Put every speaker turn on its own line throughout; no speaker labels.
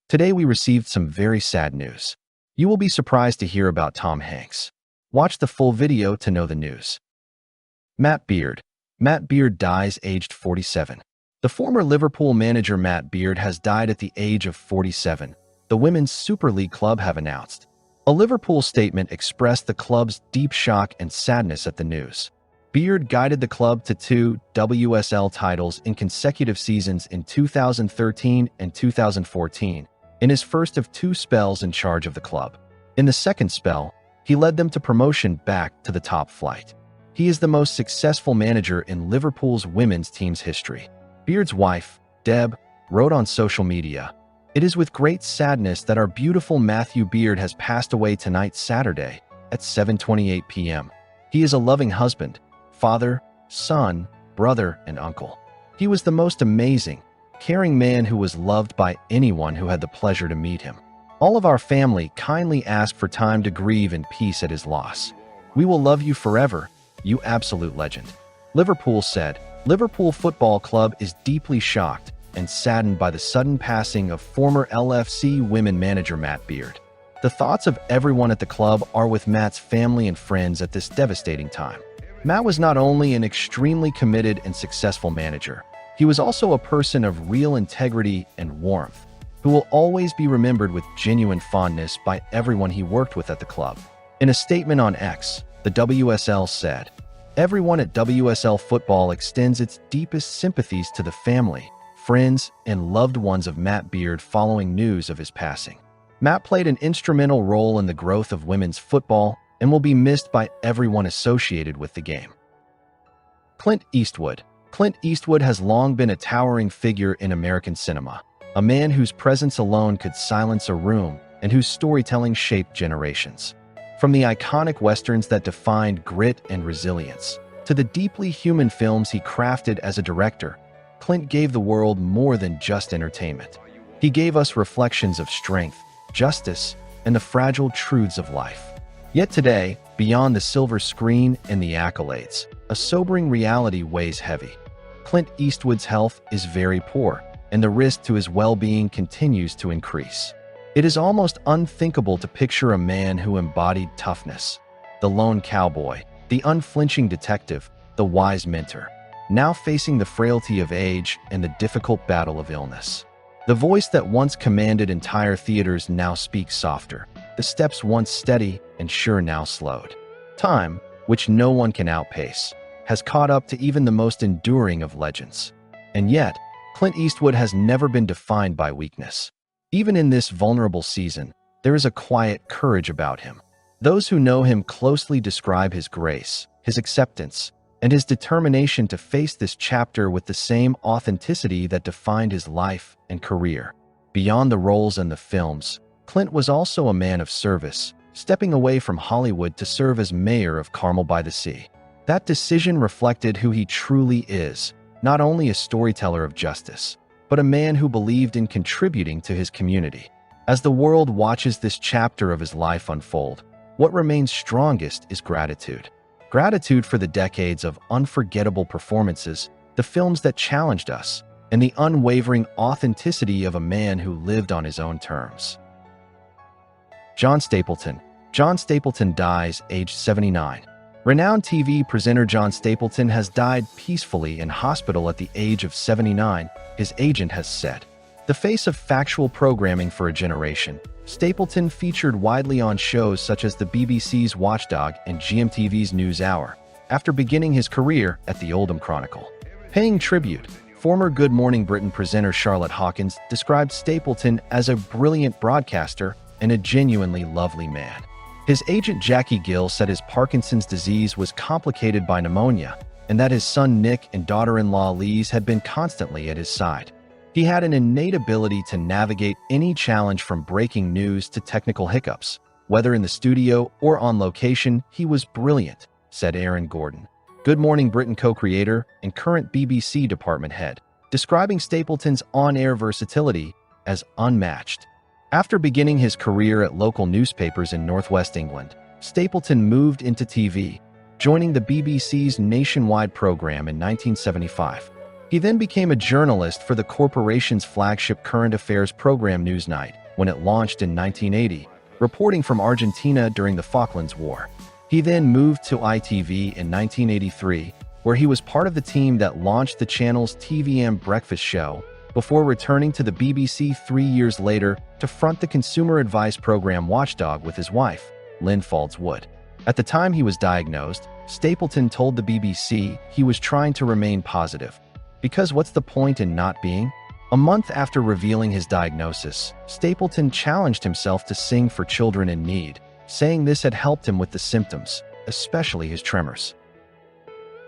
Today we received some very sad news. You will be surprised to hear about Tom Hanks. Watch the full video to know the news. Matt Beard. Matt Beard dies aged 47. The former Liverpool manager Matt Beard has died at the age of 47, the Women's Super League club have announced. A Liverpool statement expressed the club's deep shock and sadness at the news. Beard guided the club to 2 WSL titles in consecutive seasons in 2013 and 2014, in his first of 2 spells in charge of the club. In the second spell, he led them to promotion back to the top flight. He is the most successful manager in Liverpool's women's team's history. Beard's wife, Deb, wrote on social media, "It is with great sadness that our beautiful Matthew Beard has passed away tonight, Saturday, at 7:28 p.m. He is a loving husband, father, son, brother, and uncle. He was the most amazing, caring man who was loved by anyone who had the pleasure to meet him. All of our family kindly ask for time to grieve in peace at his loss. We will love you forever, you absolute legend." Liverpool said. Liverpool Football Club is deeply shocked and saddened by the sudden passing of former LFC women manager Matt Beard. The thoughts of everyone at the club are with Matt's family and friends at this devastating time. Matt was not only an extremely committed and successful manager, he was also a person of real integrity and warmth, who will always be remembered with genuine fondness by everyone he worked with at the club. In a statement on X, the WSL said, "Everyone at WSL Football extends its deepest sympathies to the family, friends, and loved ones of Matt Beard following news of his passing. Matt played an instrumental role in the growth of women's football and will be missed by everyone associated with the game." Clint Eastwood. Clint Eastwood has long been a towering figure in American cinema, a man whose presence alone could silence a room and whose storytelling shaped generations. From the iconic westerns that defined grit and resilience, to the deeply human films he crafted as a director, Clint gave the world more than just entertainment. He gave us reflections of strength, justice, and the fragile truths of life. Yet today, beyond the silver screen and the accolades, a sobering reality weighs heavy. Clint Eastwood's health is very poor, and the risk to his well-being continues to increase. It is almost unthinkable to picture a man who embodied toughness, the lone cowboy, the unflinching detective, the wise mentor, now facing the frailty of age and the difficult battle of illness. The voice that once commanded entire theaters now speaks softer, the steps once steady and sure now slowed. Time, which no one can outpace, has caught up to even the most enduring of legends. And yet, Clint Eastwood has never been defined by weakness. Even in this vulnerable season, there is a quiet courage about him. Those who know him closely describe his grace, his acceptance, and his determination to face this chapter with the same authenticity that defined his life and career. Beyond the roles and the films, Clint was also a man of service, stepping away from Hollywood to serve as mayor of Carmel by the Sea. That decision reflected who he truly is, not only a storyteller of justice, but a man who believed in contributing to his community. As the world watches this chapter of his life unfold, what remains strongest is gratitude. Gratitude for the decades of unforgettable performances, the films that challenged us, and the unwavering authenticity of a man who lived on his own terms. John Stapleton. John Stapleton dies aged 79. Renowned TV presenter John Stapleton has died peacefully in hospital at the age of 79, his agent has said. The face of factual programming for a generation, Stapleton featured widely on shows such as the BBC's Watchdog and GMTV's NewsHour, after beginning his career at the Oldham Chronicle. Paying tribute, former Good Morning Britain presenter Charlotte Hawkins described Stapleton as a brilliant broadcaster and a genuinely lovely man. His agent Jackie Gill said his Parkinson's disease was complicated by pneumonia, and that his son Nick and daughter-in-law Lise had been constantly at his side. He had an innate ability to navigate any challenge from breaking news to technical hiccups. Whether in the studio or on location, he was brilliant, said Aaron Gordon, Good Morning Britain co-creator and current BBC department head, describing Stapleton's on-air versatility as unmatched. After beginning his career at local newspapers in northwest England, Stapleton moved into TV, joining the BBC's nationwide program in 1975. He then became a journalist for the corporation's flagship current affairs program Newsnight when it launched in 1980, reporting from Argentina during the Falklands War. He then moved to ITV in 1983, where he was part of the team that launched the channel's TVM breakfast show, before returning to the BBC 3 years later to front the consumer advice program Watchdog with his wife, Lynn Faulds Wood. At the time he was diagnosed, Stapleton told the BBC he was trying to remain positive. Because what's the point in not being? A month after revealing his diagnosis, Stapleton challenged himself to sing for children in need, saying this had helped him with the symptoms, especially his tremors.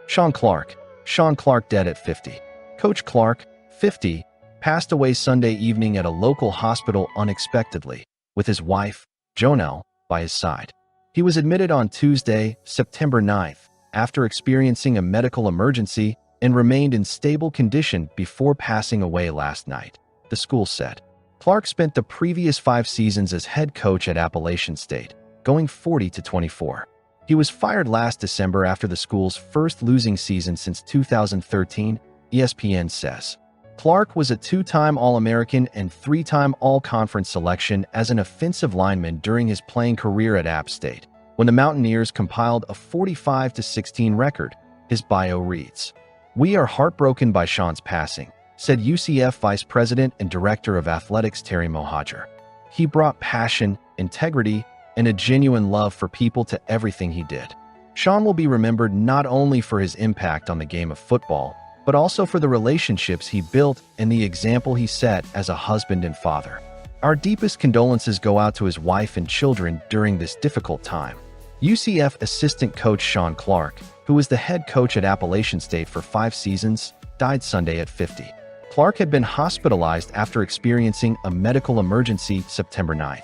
Sean Clark. Sean Clark dead at 50. Coach Clark, 50, passed away Sunday evening at a local hospital unexpectedly, with his wife, Jonelle, by his side. He was admitted on Tuesday, September 9th, after experiencing a medical emergency and remained in stable condition before passing away last night, the school said. Clark spent the previous 5 seasons as head coach at Appalachian State, going 40-24. He was fired last December after the school's first losing season since 2013, ESPN says. Clark was a 2-time All-American and 3-time All-Conference selection as an offensive lineman during his playing career at App State. When the Mountaineers compiled a 45-16 record, his bio reads, "We are heartbroken by Sean's passing," said UCF Vice President and Director of Athletics Terry Mohajer. He brought passion, integrity, and a genuine love for people to everything he did. Sean will be remembered not only for his impact on the game of football, but also for the relationships he built and the example he set as a husband and father. Our deepest condolences go out to his wife and children during this difficult time. UCF assistant coach Sean Clark, who was the head coach at Appalachian State for 5 seasons, died Sunday at 50. Clark had been hospitalized after experiencing a medical emergency September 9th.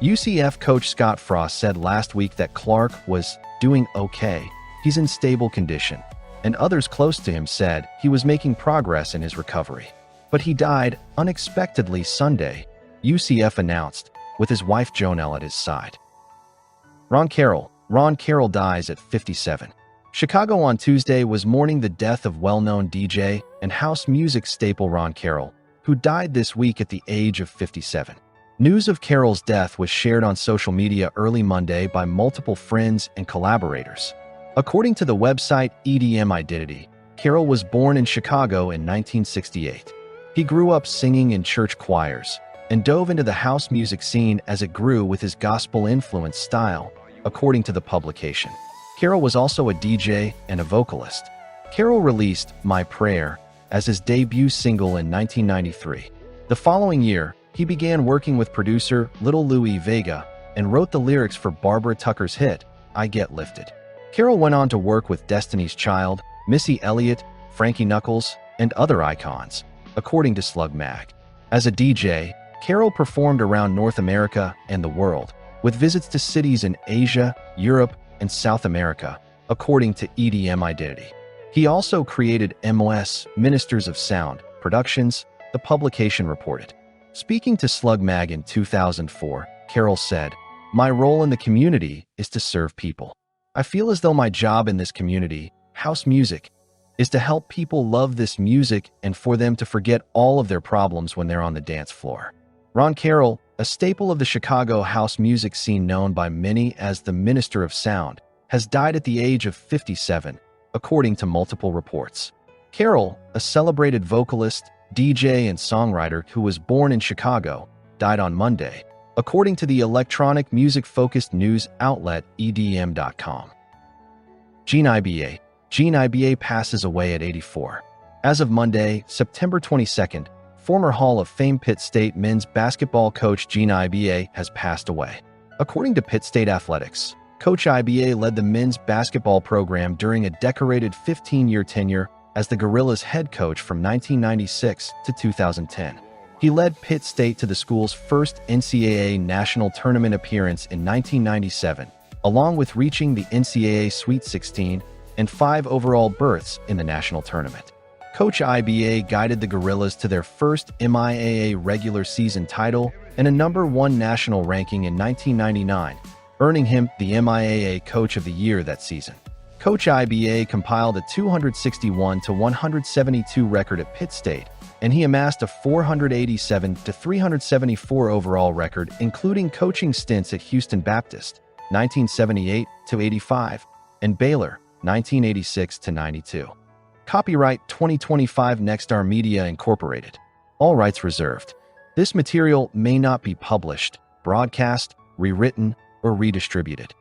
UCF coach Scott Frost said last week that Clark was doing okay, he's in stable condition, and others close to him said he was making progress in his recovery. But he died unexpectedly Sunday, UCF announced, with his wife Jonelle at his side. Ron Carroll. Ron Carroll dies at 57. Chicago on Tuesday was mourning the death of well-known DJ and house music staple Ron Carroll, who died this week at the age of 57. News of Carroll's death was shared on social media early Monday by multiple friends and collaborators. According to the website EDM Identity, Carroll was born in Chicago in 1968. He grew up singing in church choirs and dove into the house music scene as it grew with his gospel-influenced style, according to the publication. Carroll was also a DJ and a vocalist. Carroll released My Prayer as his debut single in 1993. The following year, he began working with producer Little Louie Vega and wrote the lyrics for Barbara Tucker's hit, I Get Lifted. Carroll went on to work with Destiny's Child, Missy Elliott, Frankie Knuckles, and other icons, according to Slug Mag. As a DJ, Carroll performed around North America and the world, with visits to cities in Asia, Europe, and South America, according to EDM Identity. He also created MOS, Ministers of Sound, Productions, the publication reported. Speaking to Slug Mag in 2004, Carroll said, "My role in the community is to serve people. I feel as though my job in this community, house music, is to help people love this music and for them to forget all of their problems when they're on the dance floor." Ron Carroll, a staple of the Chicago house music scene known by many as the Minister of Sound, has died at the age of 57, according to multiple reports. Carroll, a celebrated vocalist, DJ, and songwriter who was born in Chicago, died on Monday, according to the electronic music-focused news outlet EDM.com. Gene Iba. Gene Iba passes away at 84. As of Monday, September 22nd, former Hall of Fame Pitt State men's basketball coach Gene Iba has passed away. According to Pitt State Athletics, Coach Iba led the men's basketball program during a decorated 15-year tenure as the Gorillas head coach from 1996 to 2010. He led Pitt State to the school's first NCAA national tournament appearance in 1997, along with reaching the NCAA Sweet 16 and 5 overall berths in the national tournament. Coach Iba guided the Gorillas to their first MIAA regular season title and a #1 national ranking in 1999, earning him the MIAA Coach of the Year that season. Coach IBA compiled a 261-172 record at Pitt State, and he amassed a 487-374 overall record, including coaching stints at Houston Baptist, 1978-85, and Baylor, 1986-92. Copyright 2025 Nexstar Media Incorporated. All rights reserved. This material may not be published, broadcast, rewritten, or redistributed.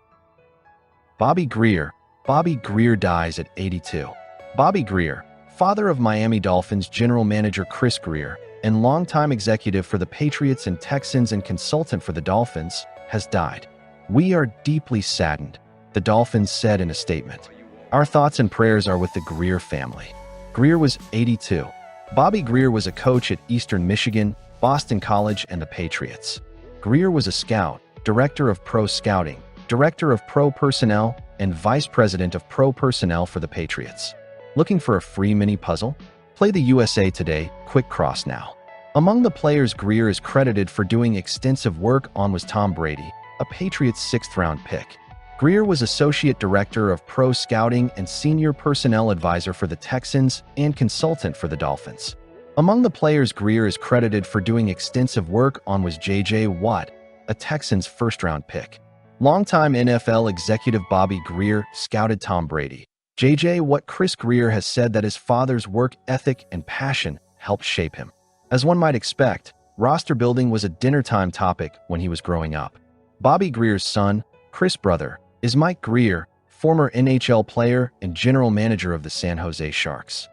Bobby Grier. Bobby Grier dies at 82. Bobby Grier, father of Miami Dolphins general manager Chris Grier, and longtime executive for the Patriots and Texans and consultant for the Dolphins, has died. "We are deeply saddened," the Dolphins said in a statement. "Our thoughts and prayers are with the Grier family." Grier was 82. Bobby Grier was a coach at Eastern Michigan, Boston College, and the Patriots. Grier was a scout, director of pro scouting, director of pro personnel, and vice president of pro personnel for the Patriots. Looking for a free mini puzzle? Play the USA Today Quick Cross now. Among the players Grier is credited for doing extensive work on was Tom Brady, a Patriots 6th-round pick. Grier was associate director of pro scouting and senior personnel advisor for the Texans and consultant for the Dolphins. Among the players Grier is credited for doing extensive work on was J.J. Watt, a Texans 1st-round pick. Longtime NFL executive Bobby Grier scouted Tom Brady. J.J. Watt. Chris Grier has said that his father's work ethic and passion helped shape him. As one might expect, roster building was a dinner-time topic when he was growing up. Bobby Grier's son, Chris' brother, is Mike Grier, former NHL player and general manager of the San Jose Sharks.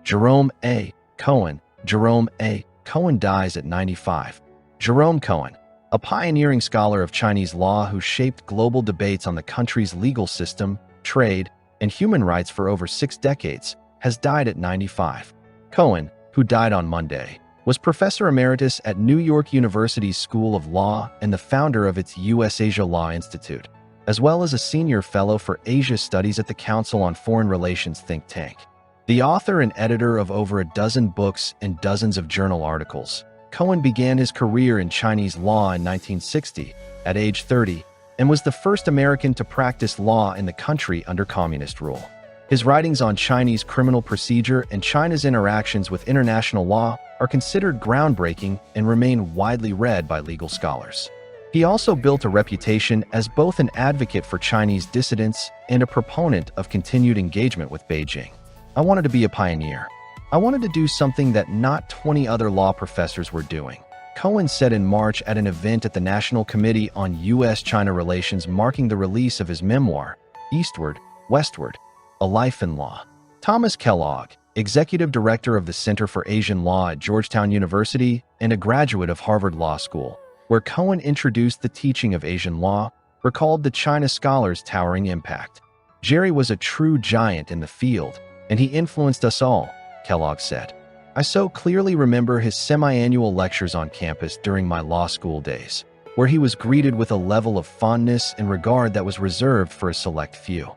Jerome A. Cohen. Jerome A. Cohen dies at 95. Jerome Cohen, a pioneering scholar of Chinese law who shaped global debates on the country's legal system, trade, and human rights for over 6 decades, has died at 95. Cohen, who died on Monday, was professor emeritus at New York University's School of Law and the founder of its U.S.-Asia Law Institute, as well as a senior fellow for Asia Studies at the Council on Foreign Relations think tank. The author and editor of over a dozen books and dozens of journal articles, Cohen began his career in Chinese law in 1960, at age 30, and was the first American to practice law in the country under communist rule. His writings on Chinese criminal procedure and China's interactions with international law are considered groundbreaking and remain widely read by legal scholars. He also built a reputation as both an advocate for Chinese dissidents and a proponent of continued engagement with Beijing. "I wanted to be a pioneer. I wanted to do something that not 20 other law professors were doing," Cohen said in March at an event at the National Committee on U.S.-China Relations marking the release of his memoir, Eastward, Westward, A Life in Law. Thomas Kellogg, executive director of the Center for Asian Law at Georgetown University and a graduate of Harvard Law School, where Cohen introduced the teaching of Asian law, recalled the China scholar's towering impact. "Jerry was a true giant in the field, and he influenced us all," Kellogg said. "I so clearly remember his semi-annual lectures on campus during my law school days, where he was greeted with a level of fondness and regard that was reserved for a select few."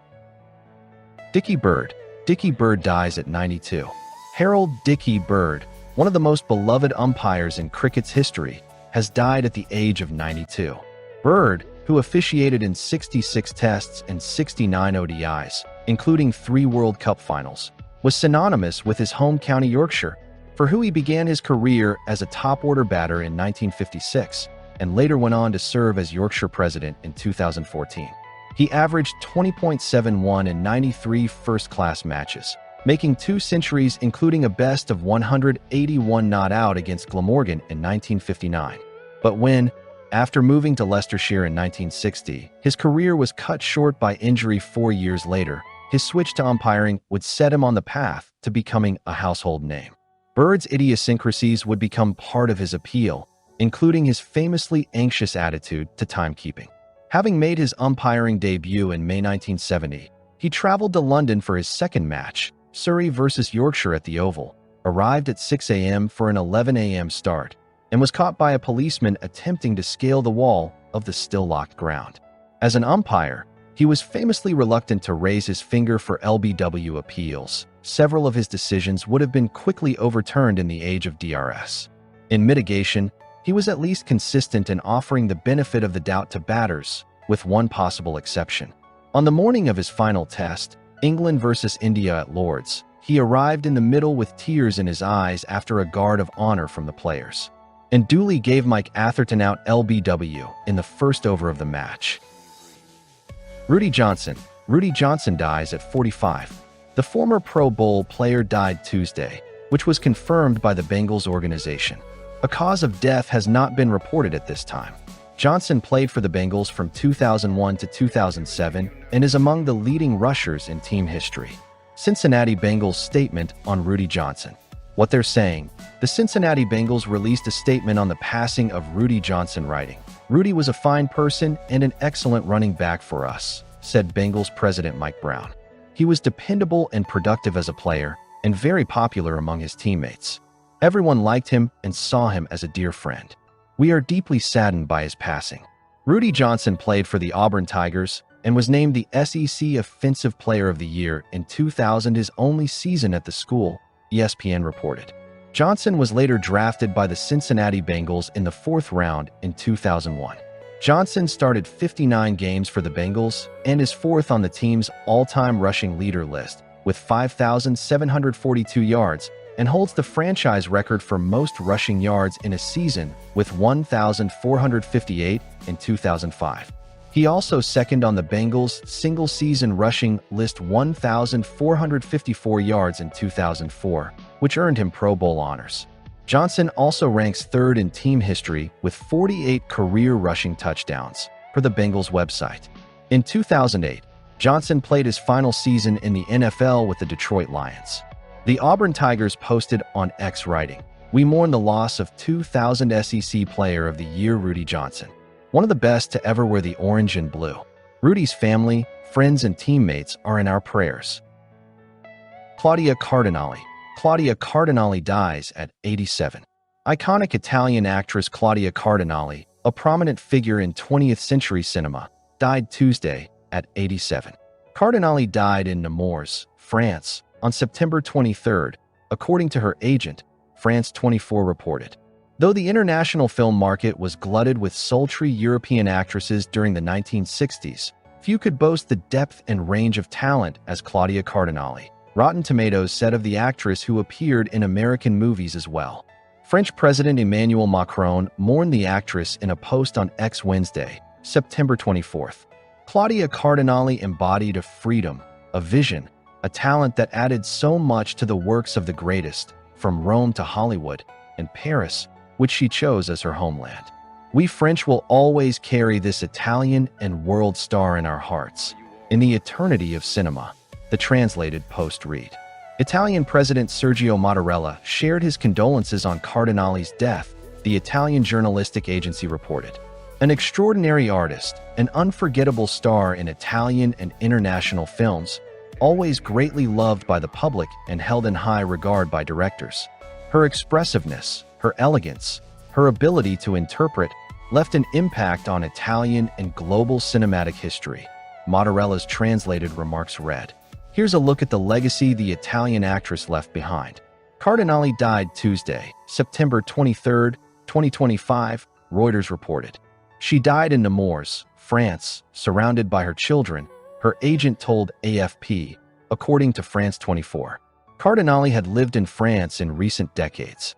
Dickie Bird. Dickie Bird dies at 92. Harold Dickie Bird, one of the most beloved umpires in cricket's history, has died at the age of 92. Bird, who officiated in 66 tests and 69 ODIs, including 3 World Cup finals, was synonymous with his home county Yorkshire, for who he began his career as a top-order batter in 1956 and later went on to serve as Yorkshire president in 2014. He averaged 20.71 in 93 first-class matches, making 2 centuries including a best of 181 not out against Glamorgan in 1959. But when, after moving to Leicestershire in 1960, his career was cut short by injury 4 years later, his switch to umpiring would set him on the path to becoming a household name. Bird's idiosyncrasies would become part of his appeal, including his famously anxious attitude to timekeeping. Having made his umpiring debut in May 1970, he traveled to London for his second match, Surrey versus Yorkshire at the Oval, arrived at 6 a.m. for an 11 a.m. start, and was caught by a policeman attempting to scale the wall of the still-locked ground. As an umpire, he was famously reluctant to raise his finger for LBW appeals. Several of his decisions would have been quickly overturned in the age of DRS. In mitigation, he was at least consistent in offering the benefit of the doubt to batters, with one possible exception. On the morning of his final test, England versus India at Lord's, he arrived in the middle with tears in his eyes after a guard of honor from the players, and duly gave Mike Atherton out LBW in the first over of the match. Rudy Johnson. Rudy Johnson dies at 45. The former Pro Bowl player died Tuesday, which was confirmed by the Bengals organization. A cause of death has not been reported at this time. Johnson played for the Bengals from 2001 to 2007 and is among the leading rushers in team history. Cincinnati Bengals statement on Rudy Johnson. What they're saying: the Cincinnati Bengals released a statement on the passing of Rudy Johnson, writing, "Rudy was a fine person and an excellent running back for us," said Bengals president Mike Brown. "He was dependable and productive as a player and very popular among his teammates. Everyone liked him and saw him as a dear friend. We are deeply saddened by his passing." Rudy Johnson played for the Auburn Tigers and was named the SEC Offensive Player of the Year in 2000, his only season at the school, ESPN reported. Johnson was later drafted by the Cincinnati Bengals in the 4th round in 2001. Johnson started 59 games for the Bengals and is 4th on the team's all-time rushing leader list with 5,742 yards and holds the franchise record for most rushing yards in a season with 1,458 in 2005. He also second on the Bengals' single-season rushing list 1,454 yards in 2004, which earned him Pro Bowl honors. Johnson also ranks 3rd in team history with 48 career rushing touchdowns, per the Bengals website. In 2008, Johnson played his final season in the NFL with the Detroit Lions. The Auburn Tigers posted on X, writing, "We mourn the loss of 2000 SEC Player of the Year Rudy Johnson, one of the best to ever wear the orange and blue. Rudy's family, friends, and teammates are in our prayers." Claudia Cardinale. Claudia Cardinale dies at 87. Iconic Italian actress Claudia Cardinale, a prominent figure in 20th century cinema, died Tuesday at 87. Cardinale died in Mourns, France, on September 23, according to her agent, France 24 reported. Though the international film market was glutted with sultry European actresses during the 1960s, few could boast the depth and range of talent as Claudia Cardinale. Rotten Tomatoes said of the actress, who appeared in American movies as well. French President Emmanuel Macron mourned the actress in a post on X Wednesday, September 24. Claudia Cardinale embodied a freedom, a vision, a talent that added so much to the works of the greatest, from Rome to Hollywood and Paris, which she chose as her homeland. We French will always carry this Italian and world star in our hearts, in the eternity of cinema, the translated post read. Italian President Sergio Mattarella shared his condolences on Cardinale's death, the Italian journalistic agency reported. An extraordinary artist, an unforgettable star in Italian and international films, always greatly loved by the public and held in high regard by directors. Her expressiveness, her elegance, her ability to interpret left an impact on Italian and global cinematic history, Mattarella's translated remarks read. Here's a look at the legacy the Italian actress left behind. Cardinale died Tuesday, September 23, 2025, Reuters reported. She died in Nemours, France, surrounded by her children, her agent told AFP, according to France 24. Cardinale had lived in France in recent decades.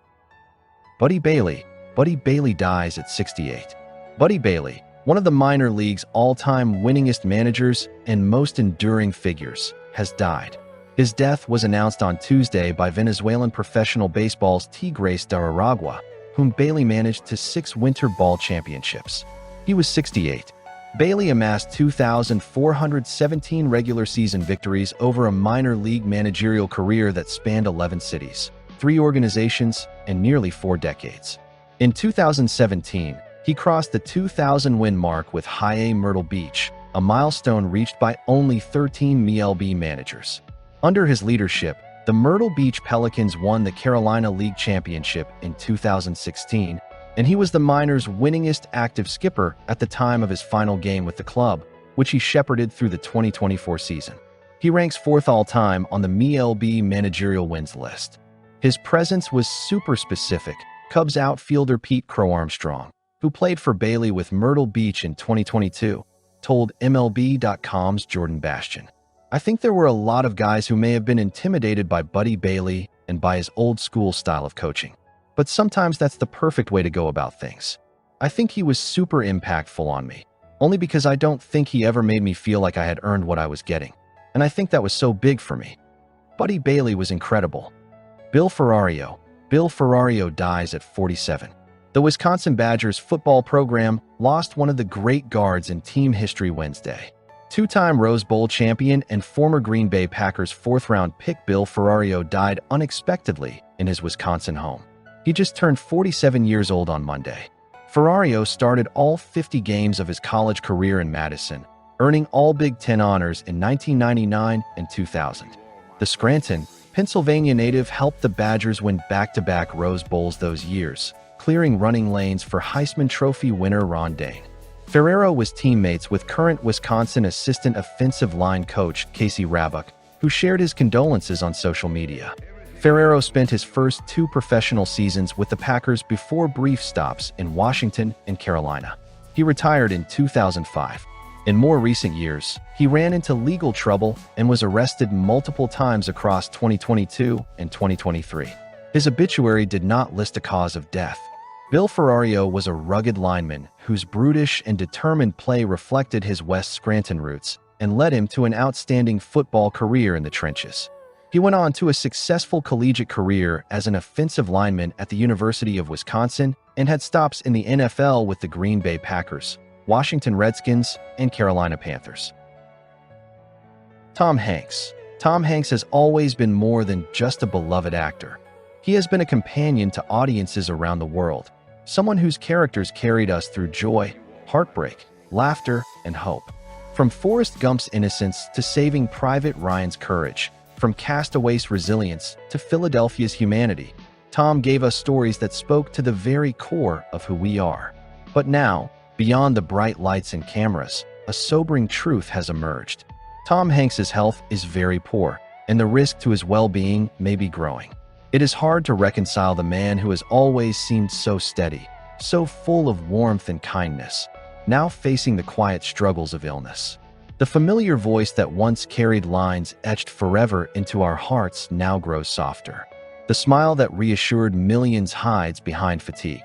Buddy Bailey. Buddy Bailey dies at 68. Buddy Bailey, one of the minor league's all-time winningest managers and most enduring figures, has died. His death was announced on Tuesday by Venezuelan professional baseball's Tigres de Aragua, whom Bailey managed to 6 winter ball championships. He was 68. Bailey amassed 2,417 regular season victories over a minor league managerial career that spanned 11 cities, 3 organizations, and nearly 4 decades. In 2017, he crossed the 2,000-win mark with High-A Myrtle Beach, a milestone reached by only 13 MLB managers. Under his leadership, the Myrtle Beach Pelicans won the Carolina League Championship in 2016, and he was the minor's winningest active skipper at the time of his final game with the club, which he shepherded through the 2024 season. He ranks 4th all-time on the MLB managerial wins list. His presence was super specific. Cubs outfielder Pete Crow Armstrong, who played for Bailey with Myrtle Beach in 2022, told MLB.com's Jordan Bastian. I think there were a lot of guys who may have been intimidated by Buddy Bailey and by his old-school style of coaching. But sometimes that's the perfect way to go about things. I think he was super impactful on me, only because I don't think he ever made me feel like I had earned what I was getting. And I think that was so big for me. Buddy Bailey was incredible. Bill Ferrario dies at 47. The Wisconsin Badgers football program lost one of the great guards in team history Wednesday. Two-time Rose Bowl champion and former Green Bay Packers fourth-round pick Bill Ferrario died unexpectedly in his Wisconsin home. He just turned 47 years old on Monday. Ferrario started all 50 games of his college career in Madison, earning all Big Ten honors in 1999 and 2000. The Scranton, Pennsylvania native helped the Badgers win back-to-back Rose Bowls those years, clearing running lanes for Heisman Trophy winner Ron Dayne. Ferraro was teammates with current Wisconsin assistant offensive line coach Casey Rabuck, who shared his condolences on social media. Ferraro spent his first 2 professional seasons with the Packers before brief stops in Washington and Carolina. He retired in 2005. In more recent years, he ran into legal trouble and was arrested multiple times across 2022 and 2023. His obituary did not list a cause of death. Bill Ferrario was a rugged lineman whose brutish and determined play reflected his West Scranton roots and led him to an outstanding football career in the trenches. He went on to a successful collegiate career as an offensive lineman at the University of Wisconsin and had stops in the NFL with the Green Bay Packers, Washington Redskins, and Carolina Panthers. Tom Hanks. Tom Hanks has always been more than just a beloved actor. He has been a companion to audiences around the world, someone whose characters carried us through joy, heartbreak, laughter, and hope. From Forrest Gump's innocence to Saving Private Ryan's courage, from Castaway's resilience to Philadelphia's humanity, Tom gave us stories that spoke to the very core of who we are. But now, beyond the bright lights and cameras, a sobering truth has emerged. Tom Hanks's health is very poor, and the risk to his well-being may be growing. It is hard to reconcile the man who has always seemed so steady, so full of warmth and kindness, now facing the quiet struggles of illness. The familiar voice that once carried lines etched forever into our hearts now grows softer. The smile that reassured millions hides behind fatigue.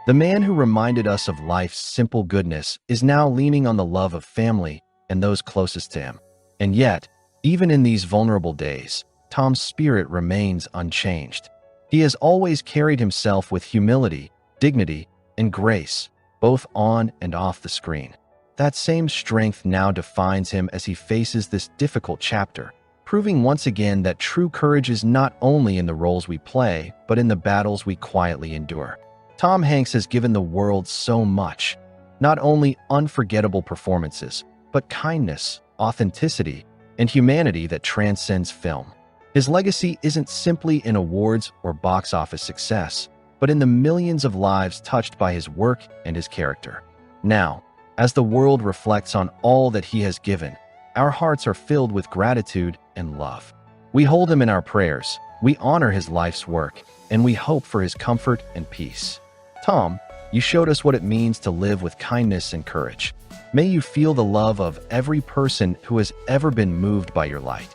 The man who reminded us of life's simple goodness is now leaning on the love of family and those closest to him. And yet, even in these vulnerable days, Tom's spirit remains unchanged. He has always carried himself with humility, dignity, and grace, both on and off the screen. That same strength now defines him as he faces this difficult chapter, proving once again that true courage is not only in the roles we play, but in the battles we quietly endure. Tom Hanks has given the world so much, not only unforgettable performances, but kindness, authenticity, and humanity that transcends film. His legacy isn't simply in awards or box office success, but in the millions of lives touched by his work and his character. Now, as the world reflects on all that he has given, our hearts are filled with gratitude and love. We hold him in our prayers, we honor his life's work, and we hope for his comfort and peace. Tom, you showed us what it means to live with kindness and courage. May you feel the love of every person who has ever been moved by your light.